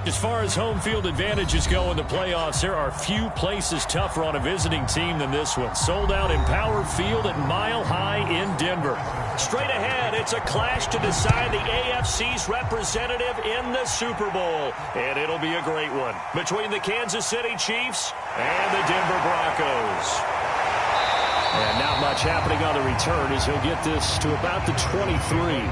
As far as home field advantages go in the playoffs, there are few places tougher on a visiting team than this one. Sold out in Power Field at Mile High in Denver. Straight ahead, it's a clash to decide the AFC's representative in the Super Bowl. And it'll be a great one between the Kansas City Chiefs and the Denver Broncos. And not much happening on the return as he'll get this to about the 23.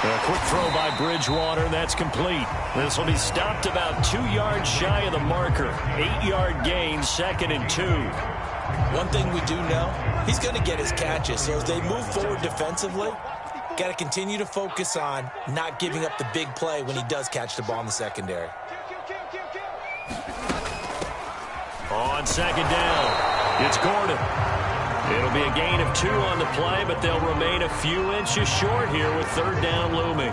A quick throw by Bridgewater. That's complete. This will be stopped about 2 yards shy of the marker. 8-yard gain, 2nd and 2. One thing we do know, he's going to get his catches. So as they move forward defensively, got to continue to focus on not giving up the big play when he does catch the ball in the secondary. On 2nd down, it's Gordon. It'll be a gain of 2 on the play, but they'll remain a few inches short here with 3rd down looming.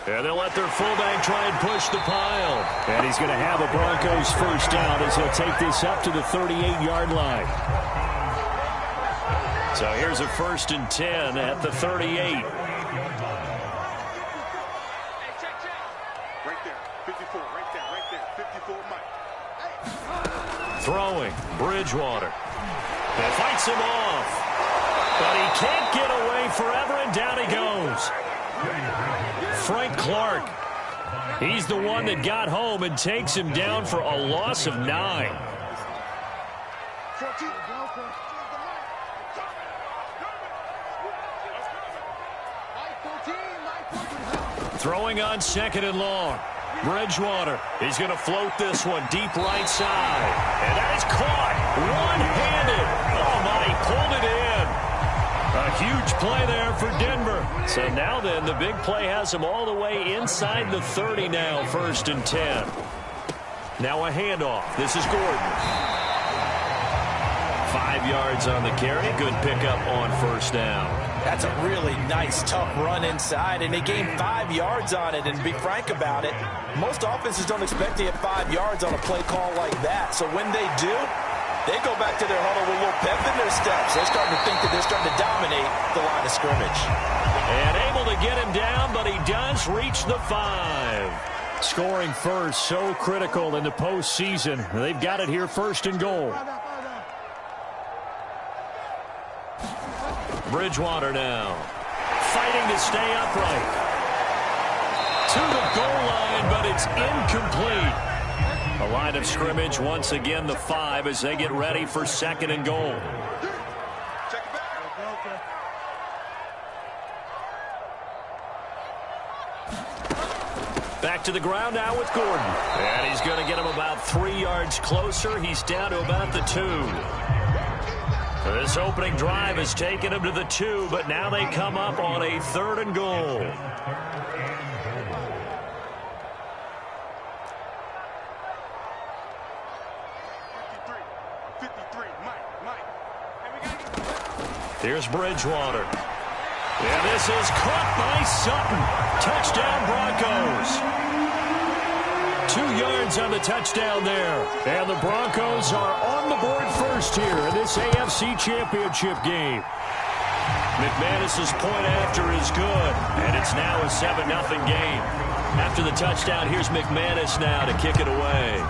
And they'll let their fullback try and push the pile. And he's going to have a Broncos 1st down as he'll take this up to the 38-yard line. So here's a 1st and 10 at the 38. Throwing, Bridgewater. That fights him off. But he can't get away forever, and down he goes. Frank Clark. He's the one that got home and takes him down for a loss of 9. Throwing on 2nd and long. Bridgewater. He's going to float this one deep right side. And that is caught. One-handed. Oh, my. He pulled it in. A huge play there for Denver. So now then, the big play has him all the way inside the 30 now, 1st and 10. Now a handoff. This is Gordon. 5 yards on the carry. Good pickup on 1st down. That's a really nice, tough run inside, and they gained 5 yards on it. And to be frank about it, most offenses don't expect to get 5 yards on a play call like that. So when they do, they go back to their huddle with a little pep in their steps. They're starting to think that they're starting to dominate the line of scrimmage. And able to get him down, but he does reach the 5. Scoring first, so critical in the postseason. They've got it here, 1st and goal. Bridgewater now. Fighting to stay upright. To the goal line, but it's incomplete. A line of scrimmage, once again the 5 as they get ready for 2nd and goal. Back to the ground now with Gordon. And he's going to get him about 3 yards closer. He's down to about the 2. This opening drive has taken him to the 2, but now they come up on a 3rd and goal. Here's Bridgewater. And this is caught by Sutton. Touchdown Broncos. 2 yards on the touchdown there. And the Broncos are on the board first here in this AFC Championship game. McManus's point after is good, and it's now a 7-0 game. After the touchdown, here's McManus now to kick it away.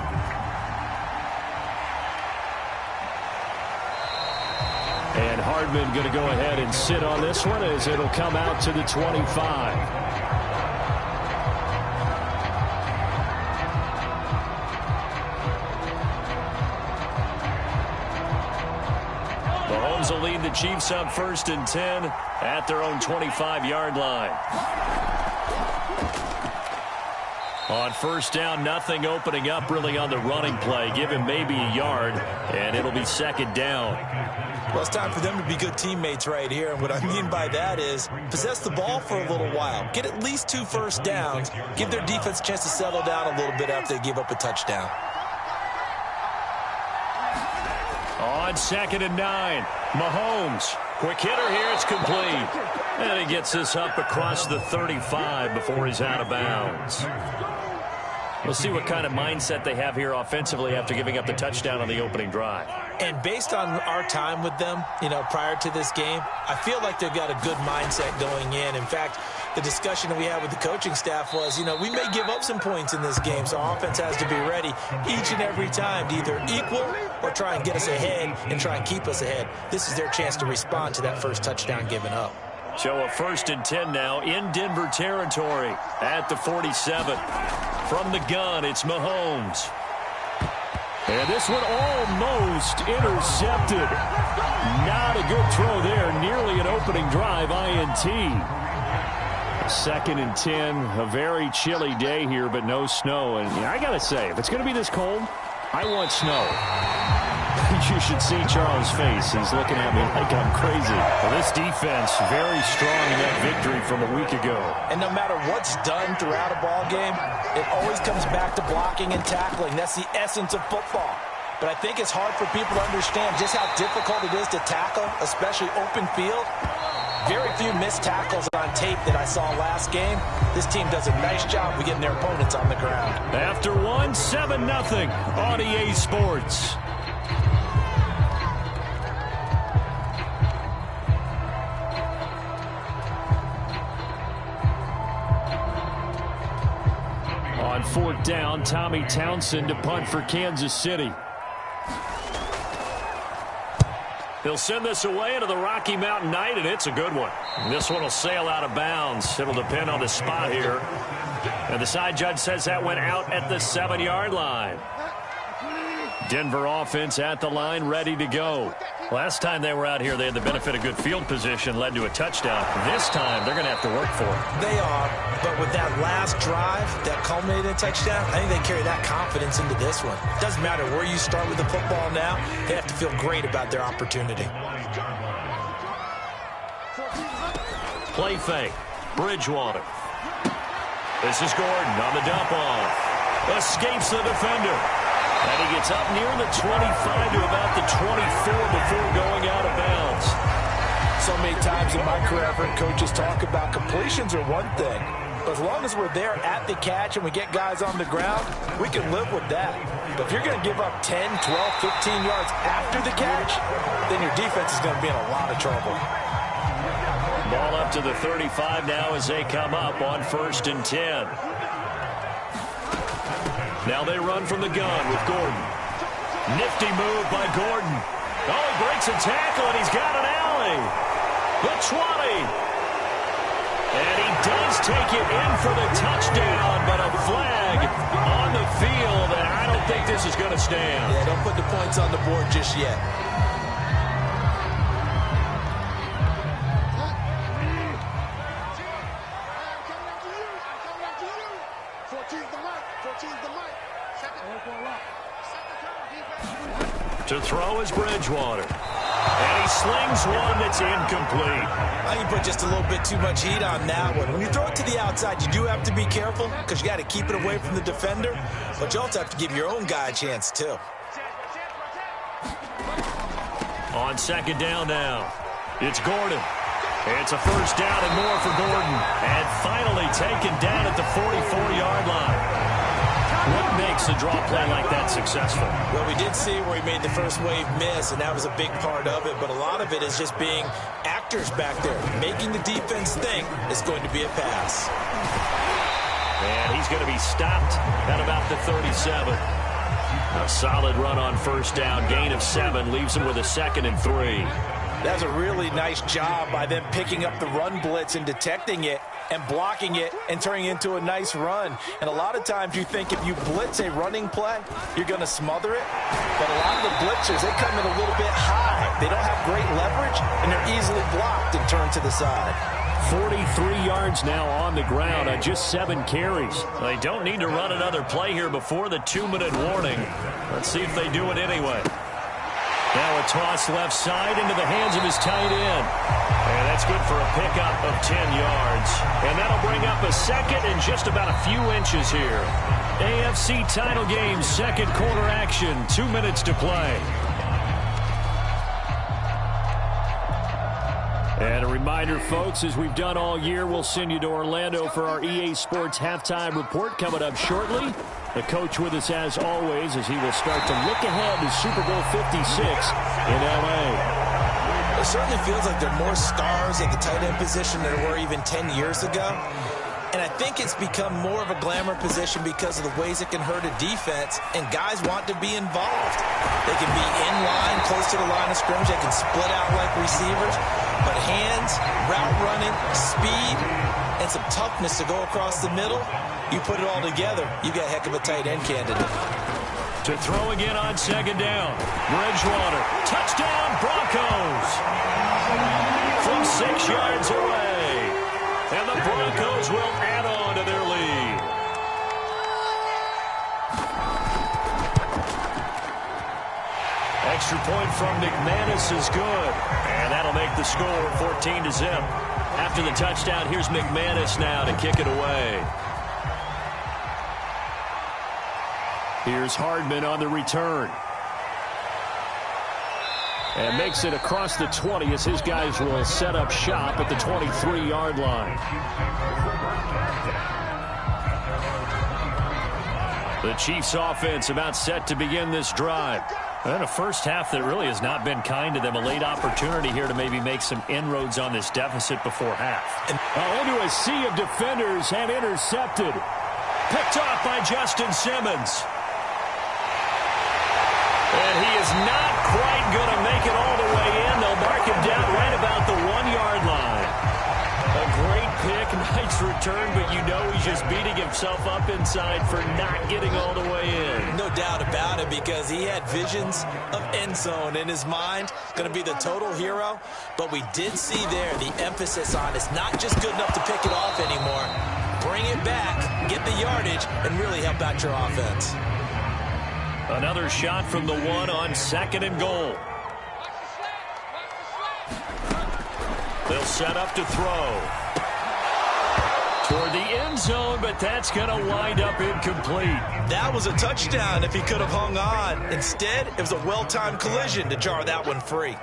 And Hardman going to go ahead and sit on this one as it'll come out to the 25. Mahomes will lead the Chiefs up 1st and 10 at their own 25-yard line. On 1st down, nothing opening up really on the running play. Give him maybe a yard, and it'll be 2nd down. Well, it's time for them to be good teammates right here. And what I mean by that is possess the ball for a little while. Get at least 2 first downs. Give their defense a chance to settle down a little bit after they give up a touchdown. On 2nd and 9, Mahomes. Quick hitter here, it's complete. And he gets this up across the 35 before he's out of bounds. We'll see what kind of mindset they have here offensively after giving up the touchdown on the opening drive. And based on our time with them, prior to this game, I feel like they've got a good mindset going in. In fact, the discussion that we had with the coaching staff was, we may give up some points in this game, so our offense has to be ready each and every time to either equal or try and get us ahead and try and keep us ahead. This is their chance to respond to that first touchdown given up. So a 1st and 10 now in Denver territory at the 47. From the gun, it's Mahomes. And this one almost intercepted. Not a good throw there. Nearly an opening drive, INT. 2nd and 10, a very chilly day here, but no snow. And I got to say, if it's going to be this cold, I want snow. You should see Charles' face. He's looking at me like I'm crazy. Well, this defense, very strong in that victory from a week ago. And no matter what's done throughout a ball game, it always comes back to blocking and tackling. That's the essence of football. But I think it's hard for people to understand just how difficult it is to tackle, especially open field. Very few missed tackles on tape that I saw last game. This team does a nice job of getting their opponents on the ground. After 7-0 on EA Sports. On 4th down, Tommy Townsend to punt for Kansas City. He'll send this away into the Rocky Mountain Night, and it's a good one. This one will sail out of bounds. It'll depend on the spot here. And the side judge says that went out at the 7-yard line. Denver offense at the line, ready to go. Last time they were out here, they had the benefit of good field position, led to a touchdown. This time, they're going to have to work for it. They are, but with that last drive that culminated in a touchdown, I think they carry that confidence into this one. It doesn't matter where you start with the football now. They have to feel great about their opportunity. Play fake. Bridgewater. This is Gordon on the dump off. Escapes the defender. And he gets up near the 25 to about the 24 before going out of bounds. So many times in my career, I've heard coaches talk about completions are one thing. But as long as we're there at the catch and we get guys on the ground, we can live with that. But if you're going to give up 10, 12, 15 yards after the catch, then your defense is going to be in a lot of trouble. Ball up to the 35 now as they come up on 1st and 10. Now they run from the gun with Gordon. Nifty move by Gordon. Oh, he breaks a tackle, and he's got an alley. The 20. And he does take it in for the touchdown, but a flag on the field, and I don't think this is going to stand. Yeah, don't put the points on the board just yet. To throw is Bridgewater. And he slings one that's incomplete. I think you put just a little bit too much heat on that one. When you throw it to the outside, you do have to be careful because you got to keep it away from the defender. But you also have to give your own guy a chance, too. On 2nd down now, it's Gordon. It's a 1st down and more for Gordon. And finally taken down at the 44-yard line. What makes a draw play like that successful? Well, we did see where he made the first wave miss, and that was a big part of it. But a lot of it is just being actors back there, making the defense think it's going to be a pass. And he's going to be stopped at about the 37. A solid run on 1st down, gain of 7, leaves him with a 2nd and 3. That's a really nice job by them picking up the run blitz and detecting it. and blocking it and turning it into a nice run. And a lot of times you think if you blitz a running play, you're going to smother it. But a lot of the blitzers, they come in a little bit high. They don't have great leverage, and they're easily blocked and turned to the side. 43 yards now on the ground on just 7 carries. They don't need to run another play here before the 2-minute warning. Let's see if they do it anyway. Now a toss left side into the hands of his tight end. And that's good for a pickup of 10 yards. And that'll bring up a second and just about a few inches here. AFC title game, second quarter action, 2 minutes to play. And a reminder, folks, as we've done all year, we'll send you to Orlando for our EA Sports halftime report coming up shortly. The coach with us as always as he will start to look ahead to Super Bowl 56 in L.A. It certainly feels like there are more stars at the tight end position than there were even 10 years ago. And I think it's become more of a glamour position because of the ways it can hurt a defense, and guys want to be involved. They can be in line, close to the line of scrimmage. They can split out like receivers. But hands, route running, speed, and some toughness to go across the middle, you put it all together, you got a heck of a tight end candidate. To throw again on second down. Bridgewater. Touchdown, Broncos. From 6 yards away. And the Broncos will add on to their lead. Extra point from McManus is good. And that'll make the score 14-0. After the touchdown, here's McManus now to kick it away. Here's Hardman on the return. And makes it across the 20 as his guys will set up shop at the 23-yard line. The Chiefs offense about set to begin this drive. And a first half that really has not been kind to them. A late opportunity here to maybe make some inroads on this deficit before half. Into a sea of defenders and intercepted. Picked off by Justin Simmons. And he is not quite going to make it all the way in. They'll mark him down right about the 1-yard line. A great pick, nice return, but you know he's just beating himself up inside for not getting all the way in. No doubt about it, because he had visions of end zone in his mind. Going to be the total hero. But we did see there the emphasis on it's not just good enough to pick it off anymore. Bring it back, get the yardage, and really help out your offense. Another shot from the 1 on second and goal. They'll set up to throw. Toward the end zone, but that's going to wind up incomplete. That was a touchdown if he could have hung on. Instead, it was a well-timed collision to jar that one free.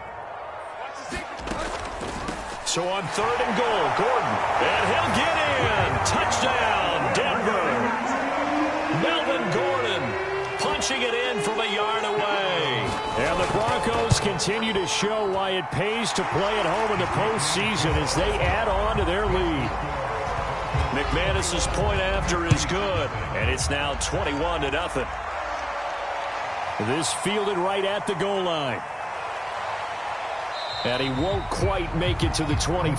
So on third and goal, Gordon. And he'll get in. Touchdown, Denver. Melvin Gordon punching it in from a yard away. And the Broncos continue to show why it pays to play at home in the postseason as they add on to their lead. McManus's point after is good, and it's now 21-0. This fielded right at the goal line. And he won't quite make it to the 25.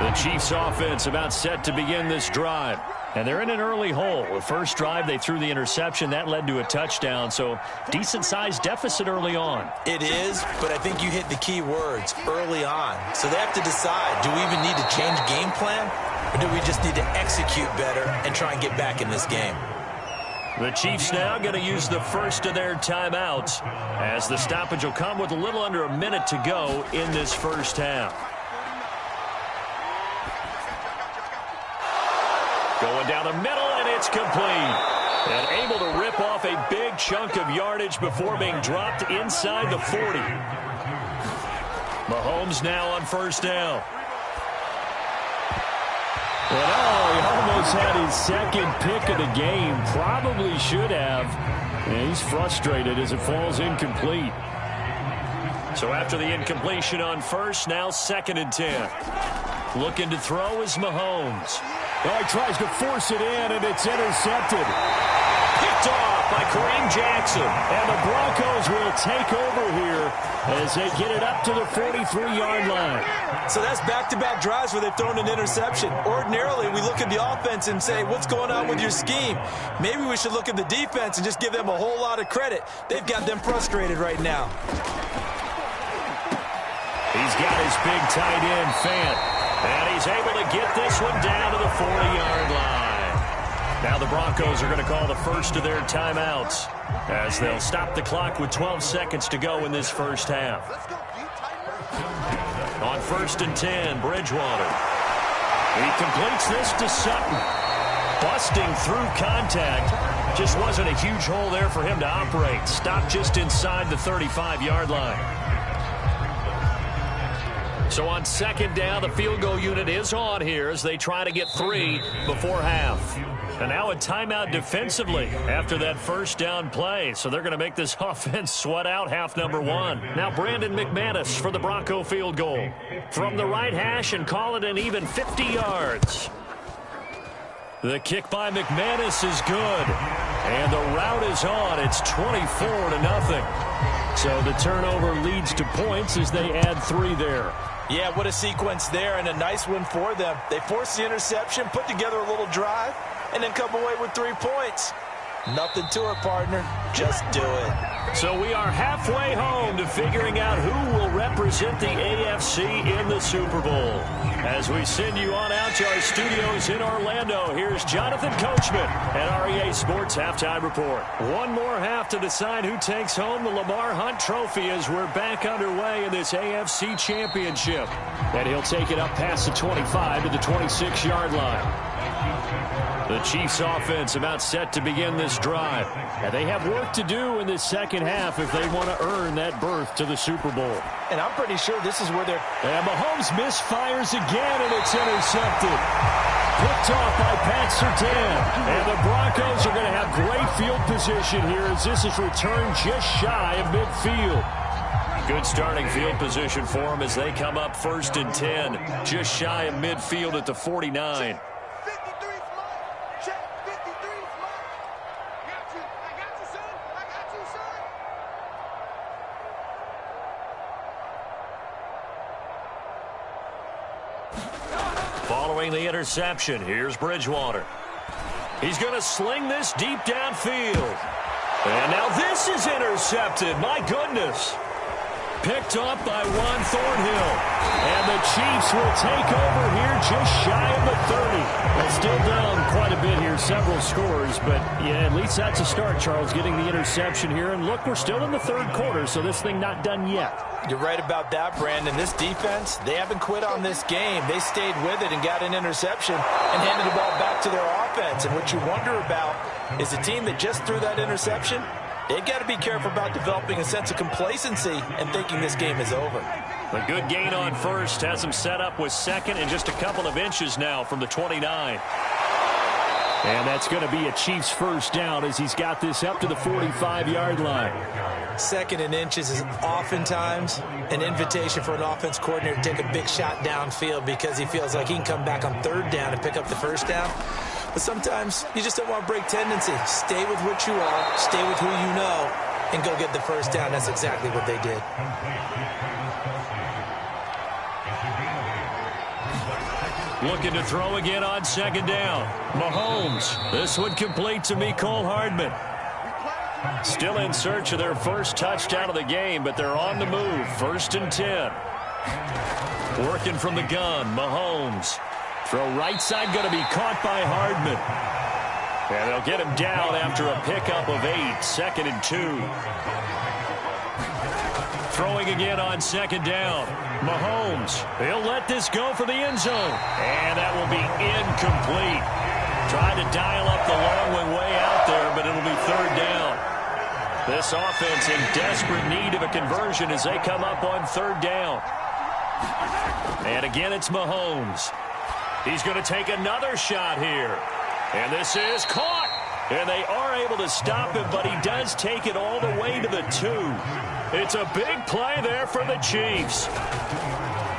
The Chiefs offense about set to begin this drive. And they're in an early hole. The first drive, they threw the interception. That led to a touchdown. So decent-sized deficit early on. It is, but I think you hit the key words, early on. So they have to decide, do we even need to change game plan? Or do we just need to execute better and try and get back in this game? The Chiefs now going to use the first of their timeouts as the stoppage will come with a little under a minute to go in this first half. Going down the middle, and it's complete. And able to rip off a big chunk of yardage before being dropped inside the 40. Mahomes now on first down. And he almost had his second pick of the game. Probably should have. And he's frustrated as it falls incomplete. So after the incompletion on first, now 2nd and 10. Looking to throw is Mahomes. Oh, he tries to force it in, and it's intercepted. Picked off by Kareem Jackson. And the Broncos will take over here as they get it up to the 43-yard line. So that's back-to-back drives where they've thrown an interception. Ordinarily, we look at the offense and say, what's going on with your scheme? Maybe we should look at the defense and just give them a whole lot of credit. They've got them frustrated right now. He's got his big tight end, Fant. And he's able to get this one down to the 40-yard line. Now the Broncos are going to call the first of their timeouts as they'll stop the clock with 12 seconds to go in this first half. On 1st and 10, Bridgewater. He completes this to Sutton. Busting through contact. Just wasn't a huge hole there for him to operate. Stopped just inside the 35-yard line. So on 2nd down, the field goal unit is on here as they try to get 3 before half. And now a timeout defensively after that first down play. So they're going to make this offense sweat out half number 1. Now Brandon McManus for the Bronco field goal. From the right hash and call it an even 50 yards. The kick by McManus is good. And the route is on. It's 24-0. So the turnover leads to points as they add 3 there. Yeah, what a sequence there and a nice one for them. They forced the interception, put together a little drive, and then come away with 3 points. Nothing to it, partner. Just do it. So we are halfway home to figuring out who will represent the AFC in the Super Bowl. As we send you on out to our studios in Orlando, here's Jonathan Coachman at REA Sports Halftime Report. One more half to decide who takes home the Lamar Hunt Trophy as we're back underway in this AFC Championship. And he'll take it up past the 25 to the 26-yard line. The Chiefs offense about set to begin this drive. And they have work to do in this second half if they want to earn that berth to the Super Bowl. And I'm pretty sure this is where they're... And Mahomes misfires again, and it's intercepted. Picked off by Pat Surtain. And the Broncos are going to have great field position here as this is returned just shy of midfield. Good starting field position for them as they come up 1st and 10. Just shy of midfield at the 49. Following the interception, here's Bridgewater. He's going to sling this deep downfield. And now this is intercepted. My goodness. Picked off by Juan Thornhill. And the Chiefs will take over here just shy of the 30. They're still down quite a bit here, several scores. But, yeah, at least that's a start, Charles, getting the interception here. And, look, we're still in the 3rd quarter, so this thing not done yet. You're right about that, Brandon. This defense, they haven't quit on this game. They stayed with it and got an interception and handed the ball back to their offense. And what you wonder about is a team that just threw that interception, they've got to be careful about developing a sense of complacency and thinking this game is over. A good gain on 1st has them set up with 2nd and just a couple of inches now from the 29. And that's going to be a Chiefs first down as he's got this up to the 45-yard line. 2nd and inches is oftentimes an invitation for an offense coordinator to take a big shot downfield because he feels like he can come back on 3rd down and pick up the 1st down. But sometimes you just don't want to break tendency. Stay with what you are, stay with who you know, and go get the 1st down. That's exactly what they did. Looking to throw again on 2nd down. Mahomes. This one complete to Mecole Hardman. Still in search of their first touchdown of the game, but they're on the move. 1st and 10. Working from the gun, Mahomes. Throw right side going to be caught by Hardman. And they'll get him down after a pickup of 8. 2nd and 2. Throwing again on 2nd down. Mahomes. He'll let this go for the end zone. And that will be incomplete. Tried to dial up the long one way out there, but it'll be 3rd down. This offense in desperate need of a conversion as they come up on 3rd down. And again, it's Mahomes. He's going to take another shot here. And this is caught. And they are able to stop him, but he does take it all the way to the 2. It's a big play there for the Chiefs.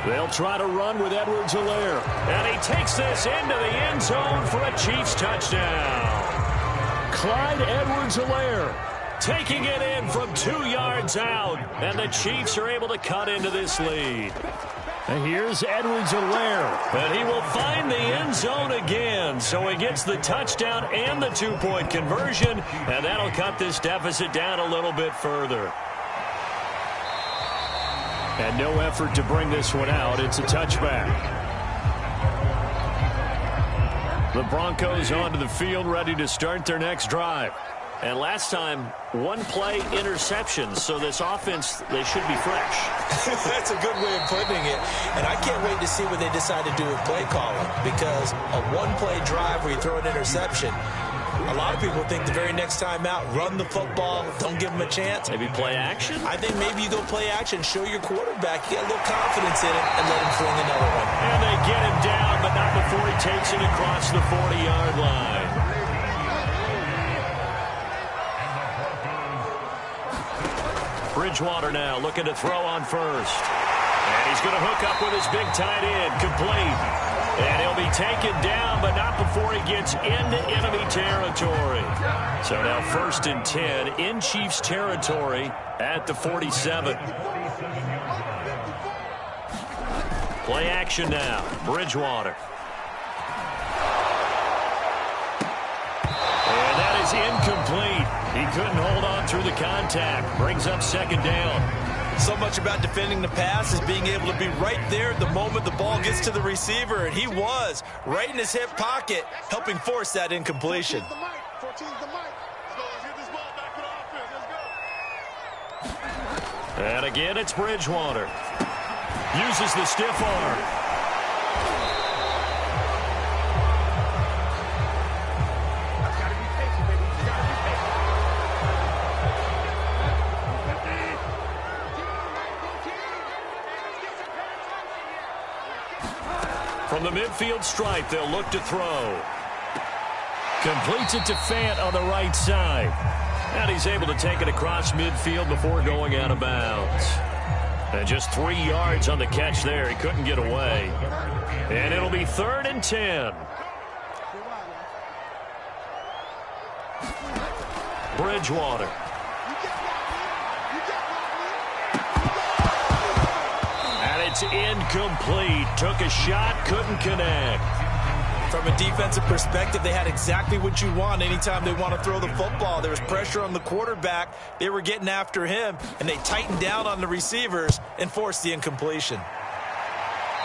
They'll try to run with Edwards-Helaire. And he takes this into the end zone for a Chiefs touchdown. Clyde Edwards-Helaire taking it in from 2 yards out. And the Chiefs are able to cut into this lead. And here's Edwards-Helaire. And he will find the end zone again. So he gets the touchdown and the 2-point conversion. And that'll cut this deficit down a little bit further. And no effort to bring this one out. It's a touchback. The Broncos onto the field, ready to start their next drive. And last time, one-play interception. So this offense, they should be fresh. That's a good way of putting it. And I can't wait to see what they decide to do with play calling. Because a one-play drive where you throw an interception, a lot of people think the very next time out, run the football, don't give them a chance. Maybe play action? I think maybe you go play action, show your quarterback, you get a little confidence in it, and let him fling another one. And they get him down, but not before he takes it across the 40-yard line. Bridgewater now looking to throw on first. And he's going to hook up with his big tight end, complete. And he'll be taken down, but not before he gets into enemy territory. So now 1st and 10 in Chiefs territory at the 47. Play action now. Bridgewater. And that is incomplete. He couldn't hold on through the contact. Brings up 2nd down. So much about defending the pass is being able to be right there at the moment the ball gets to the receiver. And he was right in his hip pocket, helping force that incompletion. And again, it's Bridgewater. Uses the stiff arm. From the midfield stripe, they'll look to throw. Completes it to Fant on the right side. And he's able to take it across midfield before going out of bounds. And just 3 yards on the catch there. He couldn't get away. And it'll be 3rd and 10. Bridgewater. It's incomplete. Took a shot, couldn't connect. From a defensive perspective, they had exactly what you want anytime they want to throw the football. There was pressure on the quarterback. They were getting after him, and they tightened down on the receivers and forced the incompletion.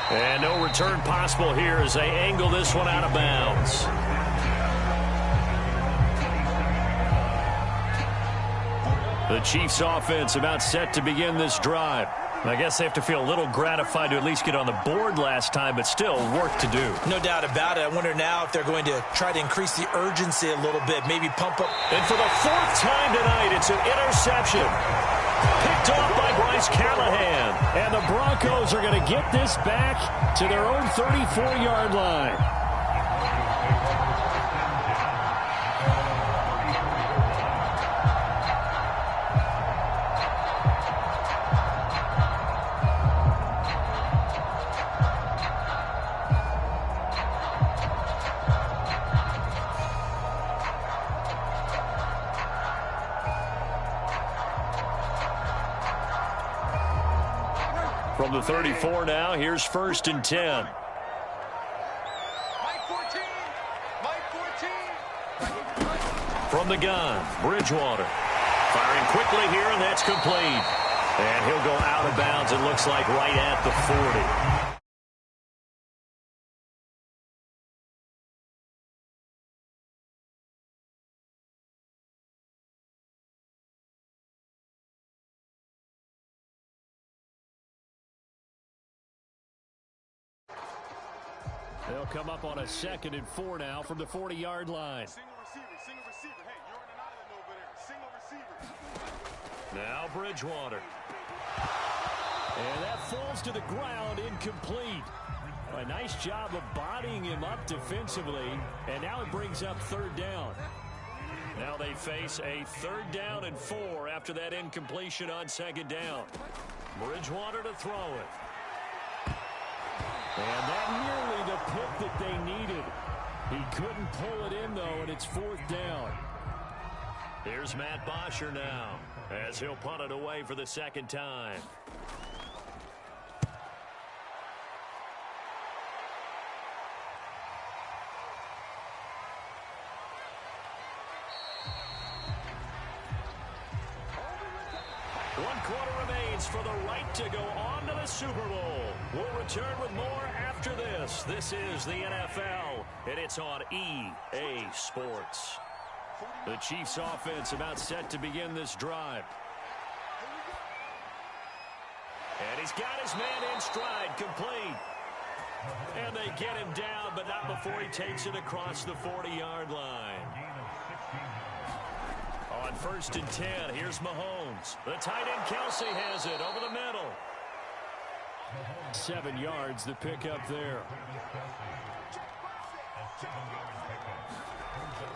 And no return possible here as they angle this one out of bounds. The Chiefs offense about set to begin this drive. I guess they have to feel a little gratified to at least get on the board last time, but still work to do. No doubt about it. I wonder now if they're going to try to increase the urgency a little bit, maybe pump up. And for the 4th time tonight, it's an interception. Picked off by Bryce Callahan. And the Broncos are going to get this back to their own 34-yard line. From the 34 now, here's 1st and 10. From the gun, Bridgewater. Firing quickly here, and that's complete. And he'll go out of bounds, it looks like, right at the 40. They'll come up on a 2nd and 4 now from the 40-yard line. Single receiver. Hey, you're in an island over there. Single receiver. Now Bridgewater. And that falls to the ground, incomplete. A nice job of bodying him up defensively, and now it brings up 3rd down. Now they face a 3rd down and 4 after that incompletion on 2nd down. Bridgewater to throw it. And that nearly the pick that they needed. He couldn't pull it in, though, and it's fourth down. Here's Matt Bosher now, as he'll punt it away for the second time. One quarter remains for the right to go on to the Super Bowl. We'll return with more after this. This is the NFL, and it's on EA Sports. The Chiefs offense about set to begin this drive. And he's got his man in stride, complete. And they get him down, but not before he takes it across the 40-yard line. On 1st and 10, here's Mahomes. The tight end Kelsey has it over the middle. 7 yards, the pickup there.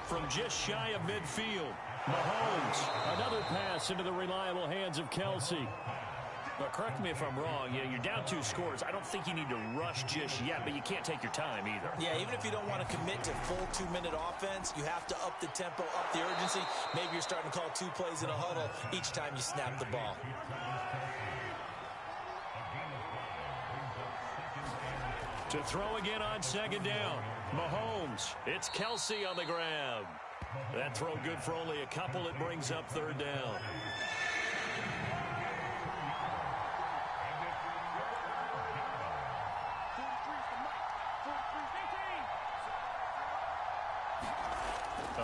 From just shy of midfield, Mahomes, another pass into the reliable hands of Kelsey. But correct me if I'm wrong, you're down 2 scores. I don't think you need to rush just yet, but you can't take your time either. Yeah, even if you don't want to commit to full 2-minute offense, you have to up the tempo, up the urgency. Maybe you're starting to call 2 plays in a huddle each time you snap the ball. To throw again on 2nd down. Mahomes, it's Kelsey on the grab. That throw good for only a couple. It brings up 3rd down.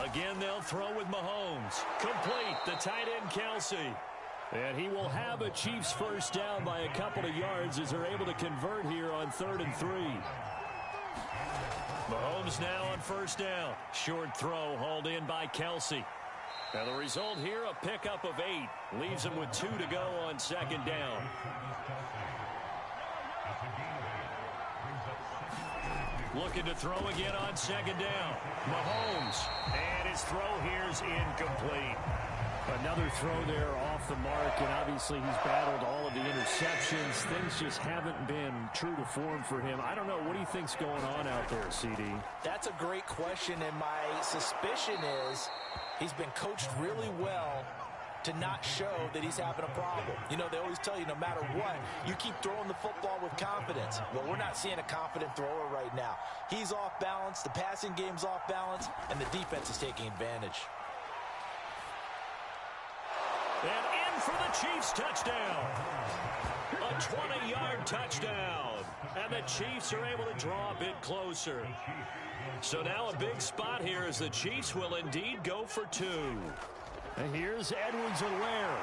Again, they'll throw with Mahomes. Complete, the tight end Kelsey. And he will have a Chiefs first down by a couple of yards as they're able to convert here on 3rd and 3. Mahomes now on 1st down. Short throw hauled in by Kelsey. Now the result here, a pickup of 8. Leaves him with 2 to go on 2nd down. Looking to throw again on 2nd down. Mahomes. And his throw here's incomplete. Another throw there off the mark, and obviously he's battled all of the interceptions. Things just haven't been true to form for him. I don't know. What do you think's going on out there, CD? That's a great question, and my suspicion is he's been coached really well to not show that he's having a problem. You know, they always tell you no matter what, you keep throwing the football with confidence. Well, we're not seeing a confident thrower right now. He's off balance, the passing game's off balance, and the defense is taking advantage. And in for the Chiefs touchdown. A 20-yard touchdown. And the Chiefs are able to draw a bit closer. So now a big spot here as the Chiefs will indeed go for 2. And here's Edwards-Helaire.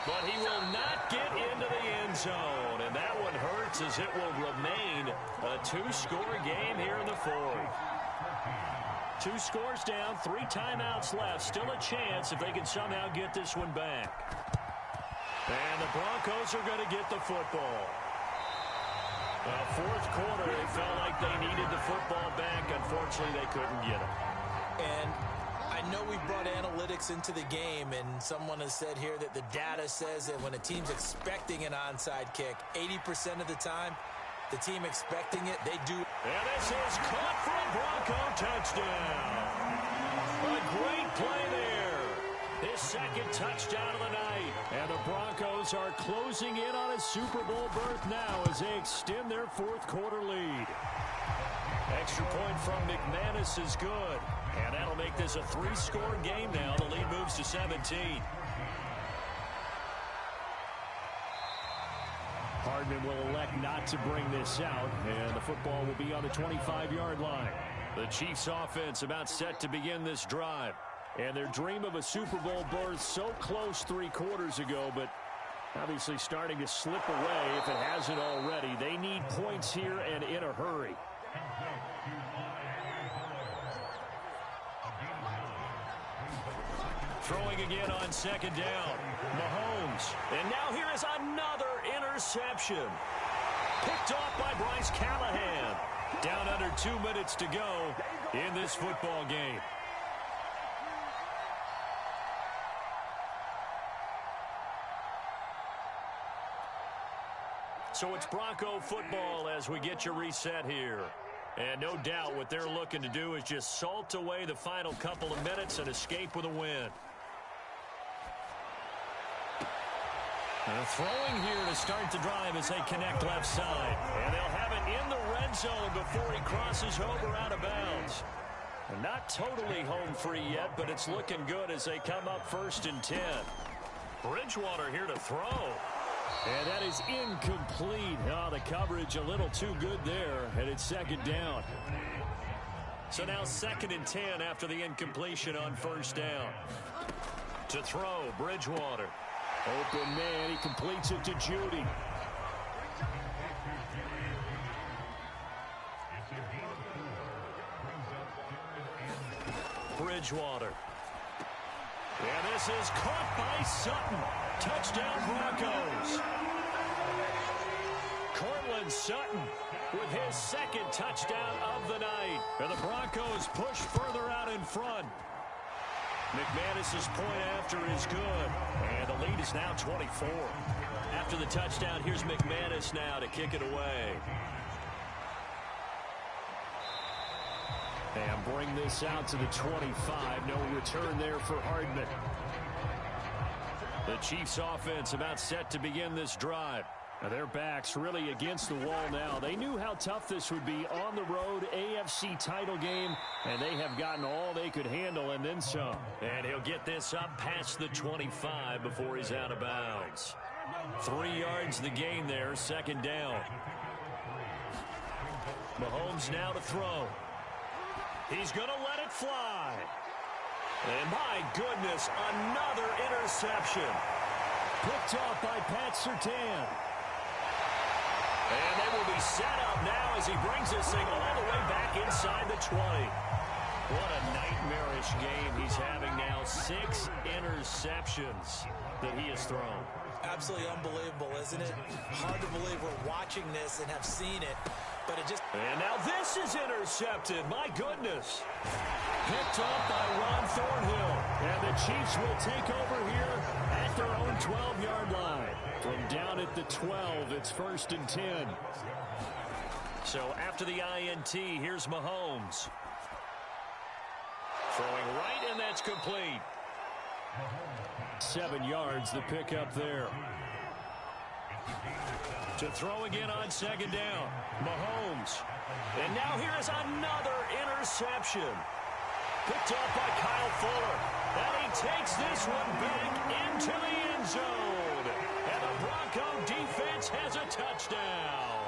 But he will not get into the end zone. And that one hurts as it will remain a 2-score game here in the 4th. 2 scores down, 3 timeouts left. Still a chance if they can somehow get this one back. And the Broncos are going to get the football. The 4th quarter, they felt like they needed the football back. Unfortunately, they couldn't get it. And I know we brought analytics into the game, and someone has said here that the data says that when a team's expecting an onside kick, 80% of the time, the team expecting it, they do. And this is caught for a Bronco touchdown. A great play there. His 2nd touchdown of the night. And the Broncos are closing in on a Super Bowl berth now as they extend their 4th quarter lead. Extra point from McManus is good. And that'll make this a 3-score game now. The lead moves to 17. Hardman will elect not to bring this out, and the football will be on the 25-yard line. The Chiefs offense about set to begin this drive. And their dream of a Super Bowl berth so close 3 quarters ago, but obviously starting to slip away if it hasn't already. They need points here and in a hurry. Throwing again on 2nd down. Mahomes. And now here is another interception. Picked off by Bryce Callahan. Down under 2 minutes to go in this football game. So it's Bronco football as we get you reset here. And no doubt what they're looking to do is just salt away the final couple of minutes and escape with a win. Throwing here to start the drive as they connect left side. And they'll have it in the red zone before he crosses over out of bounds. And not totally home free yet, but it's looking good as they come up 1st and 10. Bridgewater here to throw. And that is incomplete. Oh, the coverage a little too good there, and it's 2nd down. So now 2nd and 10 after the incompletion on 1st down. To throw, Bridgewater. Open man, he completes it to Judy. Bridgewater. And this is caught by Sutton. Touchdown Broncos. Cortland Sutton with his 2nd touchdown of the night. And the Broncos push further out in front. McManus's point after is good. And the lead is now 24. After the touchdown, here's McManus now to kick it away. And bring this out to the 25. No return there for Hardman. The Chiefs offense about set to begin this drive. Now their backs really against the wall now. They knew how tough this would be on the road, AFC title game, and they have gotten all they could handle and then some. And he'll get this up past the 25 before he's out of bounds. 3 yards the gain there, 2nd down. Mahomes now to throw. He's going to let it fly. And my goodness, another interception. Picked off by Pat Surtain. And they will be set up now as he brings this thing all the way back inside the 20. What a nightmarish game he's having now. 6 interceptions that he has thrown. Absolutely unbelievable, isn't it? Hard to believe we're watching this and have seen it, but it just... And now this is intercepted. My goodness. Picked up by Ron Thornhill. And the Chiefs will take over here at their own 12-yard line. From down at the 12, it's 1st and 10. So after the INT, here's Mahomes. Throwing right, and that's complete. 7 yards, the pickup there. To throw again on 2nd down. Mahomes. And now here is another interception. Picked up by Kyle Fuller. And he takes this one back into the end zone. And the Bronco defense has a touchdown.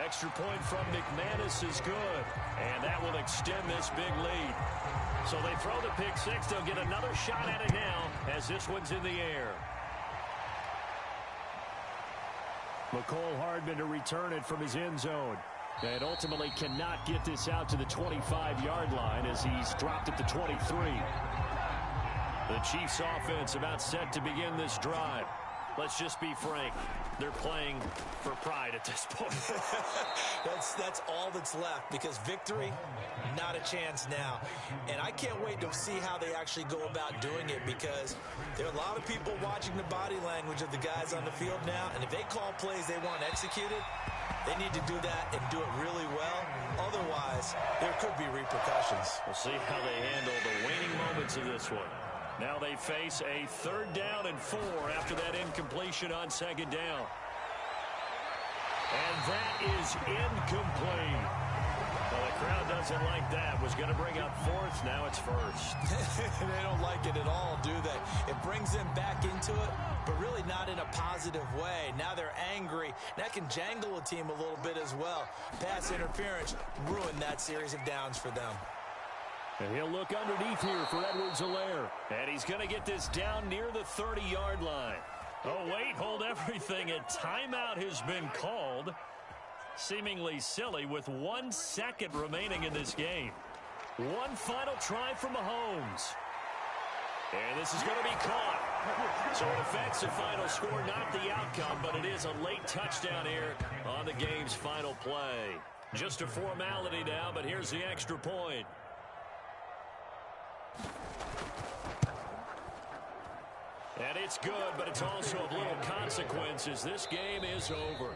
Extra point from McManus is good. And that will extend this big lead. So they throw the pick 6. They'll get another shot at it now as this one's in the air. McCole Hardman to return it from his end zone. And ultimately cannot get this out to the 25-yard line as he's dropped at the 23. The Chiefs offense about set to begin this drive. Let's just be frank. They're playing for pride at this point. That's all that's left, because victory, not a chance now. And I can't wait to see how they actually go about doing it, because there are a lot of people watching the body language of the guys on the field now, and if they call plays they want executed, they need to do that and do it really well. Otherwise, there could be repercussions. We'll see how they handle the waning moments of this one. Now they face a 3rd down and 4 after that incompletion on 2nd down. And that is incomplete. Well, the crowd doesn't like that. Was going to bring up 4th. Now it's 1st. They don't like it at all, do they? It brings them back into it, but really not in a positive way. Now they're angry. That can jangle a team a little bit as well. Pass interference ruined that series of downs for them. And he'll look underneath here for Edwards-Helaire. And he's going to get this down near the 30-yard line. Oh, wait, hold everything. A timeout has been called. Seemingly silly with 1 second remaining in this game. One final try from Mahomes. And this is going to be caught. So it affects the final score, not the outcome, but it is a late touchdown here on the game's final play. Just a formality now, but here's the extra point. And it's good, but it's also of little consequences. This game is over.